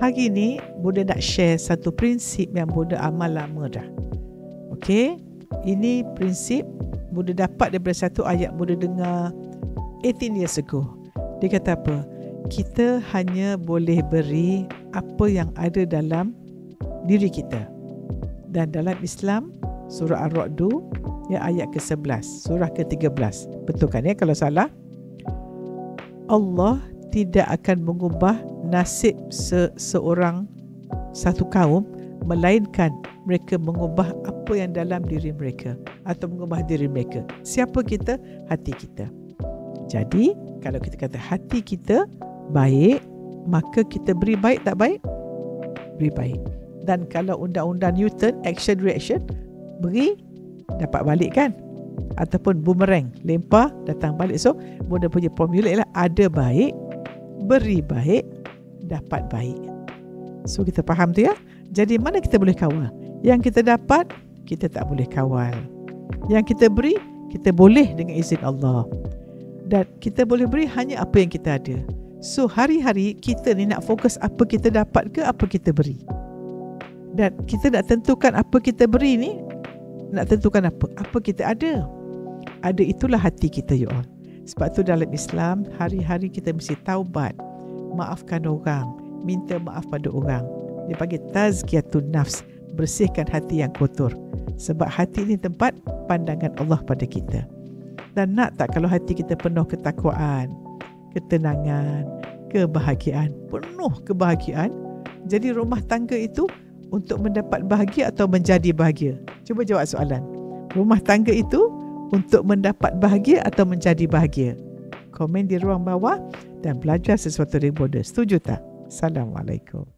Hari ni Buddha nak share satu prinsip yang Buddha amal lama dah. Okey, ini prinsip Buddha dapat daripada satu ayat Buddha dengar 18 years ago. Dia kata apa? Kita hanya boleh beri apa yang ada dalam diri kita. Dan dalam Islam, surah Ar-Ra'd ayat ke-11, surah ke-13. Betul kan ya kalau salah? Allah tidak akan mengubah nasib seorang satu kaum, melainkan mereka mengubah apa yang dalam diri mereka atau mengubah diri mereka. Siapa kita? Hati kita. Jadi kalau kita kata hati kita baik, maka kita beri baik tak baik? Beri baik. Dan kalau undang-undang Newton, action reaction, beri dapat balik kan? Ataupun boomerang, lempar datang balik. So Buddha punya formula ialah ada baik, beri baik, dapat baik. So kita faham tu ya. Jadi mana kita boleh kawal? Yang kita dapat, kita tak boleh kawal. Yang kita beri, kita boleh dengan izin Allah. Dan kita boleh beri hanya apa yang kita ada. So hari-hari kita ni nak fokus apa kita dapat ke apa kita beri. Dan kita nak tentukan apa kita beri ni, nak tentukan apa kita ada. Ada itulah hati kita you all. Sebab tu dalam Islam, hari-hari kita mesti taubat, maafkan orang, minta maaf pada orang. Dia panggil tazkiyatun nafs, bersihkan hati yang kotor. Sebab hati ini tempat pandangan Allah pada kita. Dan nak tak kalau hati kita penuh ketakwaan, ketenangan, kebahagiaan, penuh kebahagiaan. Jadi rumah tangga itu untuk mendapat bahagia atau menjadi bahagia? Cuba jawab soalan. Rumah tangga itu untuk mendapat bahagia atau menjadi bahagia? Komen di ruang bawah dan belajar sesuatu dari Buddha. Setuju tak? Assalamualaikum.